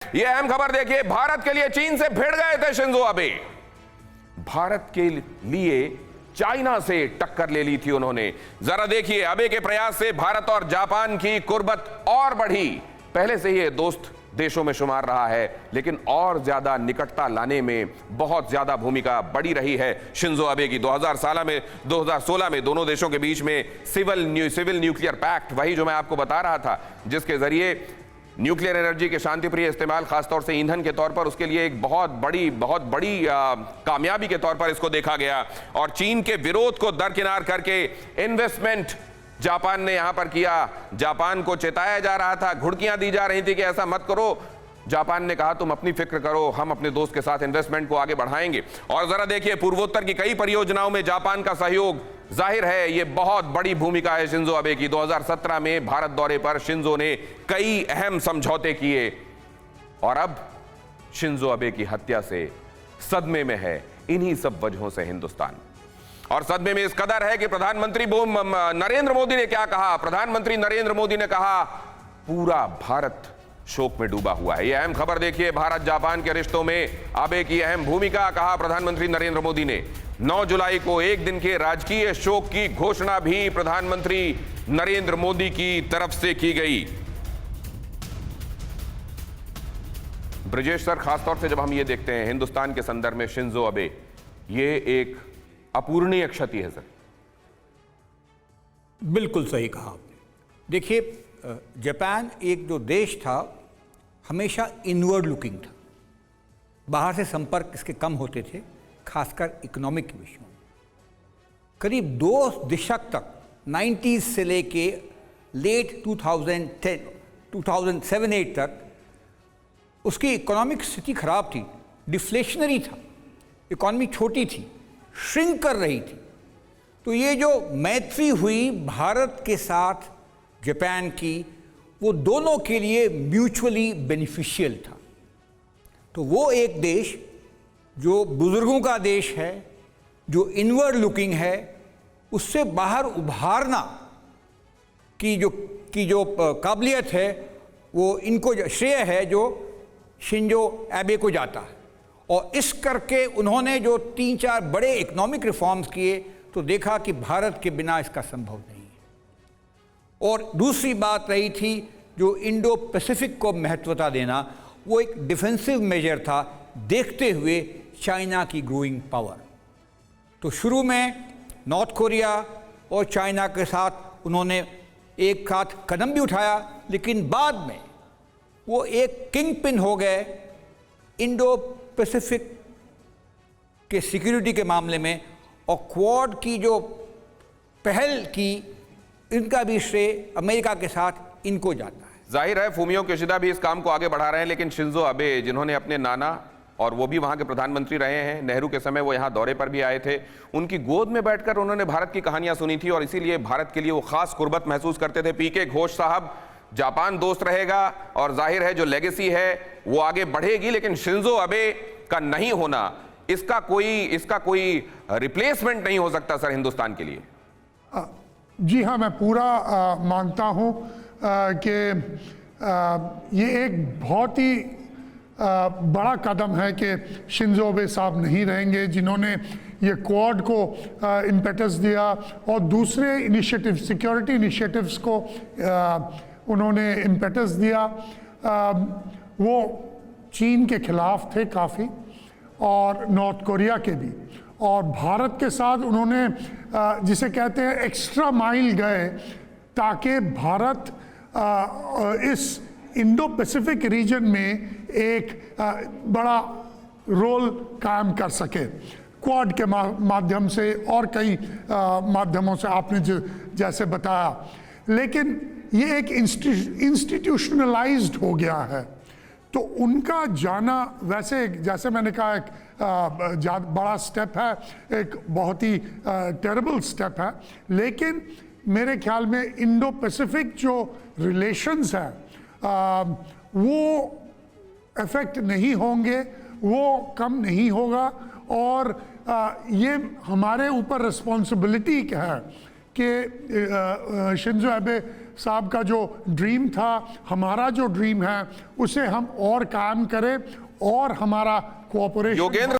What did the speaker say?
ये अहम खबर देखिए, भारत के लिए चीन से भिड़ गए थे शिंजो अबे। भारत के लिए चाइना से टक्कर ले ली थी उन्होंने। जरा देखिए, अबे के प्रयास से भारत और जापान की कुर्बत और बढ़ी। पहले से ही दोस्त देशों में शुमार रहा है, लेकिन और ज्यादा निकटता लाने में बहुत ज्यादा भूमिका बड़ी रही है शिंजो अबे की। 2016 में दोनों देशों के बीच में सिविल न्यूक्लियर पैक्ट, वही जो मैं आपको बता रहा था, जिसके जरिए न्यूक्लियर एनर्जी के शांतिप्रिय इस्तेमाल, खासतौर से ईंधन के तौर पर, उसके लिए एक बहुत बड़ी कामयाबी के तौर पर इसको देखा गया। और चीन के विरोध को दरकिनार करके इन्वेस्टमेंट जापान ने यहां पर किया। जापान को चेताया जा रहा था, घुड़कियां दी जा रही थी कि ऐसा मत करो। जापान ने कहा तुम अपनी फिक्र करो, हम अपने दोस्त के साथ इन्वेस्टमेंट को आगे बढ़ाएंगे। और जरा देखिए, पूर्वोत्तर की कई परियोजनाओं में जापान का सहयोग, जाहिर है ये बहुत बड़ी भूमिका है शिंजो अबे की। 2017 में भारत दौरे पर शिंजो ने कई अहम समझौते किए और अब शिंजो अबे की हत्या से सदमे में है इन्हीं सब वजहों से हिंदुस्तान। और सदमे में इस कदर है कि प्रधानमंत्री नरेंद्र मोदी ने क्या कहा। प्रधानमंत्री नरेंद्र मोदी ने कहा पूरा भारत शोक में डूबा हुआ है। यह अहम खबर देखिए, भारत जापान के रिश्तों में अबे की अहम भूमिका, कहा प्रधानमंत्री नरेंद्र मोदी ने। 9 जुलाई को एक दिन के राजकीय शोक की घोषणा भी प्रधानमंत्री नरेंद्र मोदी की तरफ से की गई। ब्रजेश सर, खासतौर से जब हम ये देखते हैं हिंदुस्तान के संदर्भ में शिंजो अबे, ये एक अपूरणीय क्षति है सर। बिल्कुल सही कहा आपने। देखिए, जापान एक जो देश था, हमेशा इनवर्ड लुकिंग था। बाहर से संपर्क इसके कम होते थे, खासकर इकोनॉमिक विषयों में। करीब 2 दशक तक 90s से लेके लेट 2007-8 तक उसकी इकोनॉमिक स्थिति खराब थी, डिफ्लेशनरी था, इकोनॉमी छोटी थी, श्रिंक कर रही थी। तो ये जो मैत्री हुई भारत के साथ जापान की, वो दोनों के लिए म्यूचुअली बेनिफिशियल था। तो वो एक देश जो बुजुर्गों का देश है, जो इनवर्ड लुकिंग है, उससे बाहर उभारना की जो काबिलियत है, वो इनको श्रेय है जो शिंजो अबे को जाता है। और इस करके उन्होंने जो 3-4 बड़े इकोनॉमिक रिफॉर्म्स किए, तो देखा कि भारत के बिना इसका संभव नहीं है। और दूसरी बात रही थी जो इंडो पैसिफिक को महत्वता देना, वो एक डिफेंसिव मेजर था, देखते हुए चाइना की ग्रोइंग पावर। तो शुरू में नॉर्थ कोरिया और चाइना के साथ उन्होंने एक साथ कदम भी उठाया, लेकिन बाद में वो एक किंग पिन हो गए इंडो पैसिफिक के सिक्योरिटी के मामले में। और क्वाड की जो पहल की, इनका भी श्रेय अमेरिका के साथ इनको जाता है। जाहिर है फूमियो किशिदा भी इस काम को आगे बढ़ा रहे हैं, लेकिन शिंजो अबे, जिन्होंने अपने नाना, और वो भी वहां के प्रधानमंत्री रहे हैं, नेहरू के समय वो यहां दौरे पर भी आए थे, उनकी गोद में बैठकर उन्होंने भारत की कहानियां सुनी थी और इसीलिए भारत के लिए वो खास कुर्बत महसूस करते थे। पीके घोष साहब, जापान दोस्त रहेगा और जाहिर है जो लेगेसी है वो आगे बढ़ेगी, लेकिन शिंजो अबे का नहीं होना, इसका कोई रिप्लेसमेंट नहीं हो सकता सर हिंदुस्तान के लिए। जी हाँ, मैं पूरा मानता हूँ कि ये एक बहुत ही बड़ा कदम है कि शिंजो अबे साहब नहीं रहेंगे, जिन्होंने ये क्वाड को इम्पेटस दिया और दूसरे इनिशिएटिव, सिक्योरिटी इनिशिएटिव्स को उन्होंने इम्पेटस दिया। वो चीन के खिलाफ थे काफ़ी, और नॉर्थ कोरिया के भी, और भारत के साथ उन्होंने जिसे कहते हैं एक्स्ट्रा माइल गए, ताकि भारत इस इंडो पैसिफिक रीजन में एक बड़ा रोल कायम कर सके, क्वाड के माध्यम से और कई माध्यमों से, आपने जैसे बताया। लेकिन ये एक इंस्टीट्यूशनलाइज्ड हो गया है, तो उनका जाना, वैसे जैसे मैंने कहा, एक बड़ा स्टेप है, एक बहुत ही टेरेबल स्टेप है, लेकिन मेरे ख्याल में इंडो पैसिफिक जो रिलेशंस हैं वो इफेक्ट नहीं होंगे, वो कम नहीं होगा। और ये हमारे ऊपर रिस्पॉन्सिबिलिटी क्या है कि शिंजो अबे साहब का जो ड्रीम था, हमारा जो ड्रीम है, उसे हम और कायम करें और हमारा कोऑपरेशन योगेंद्र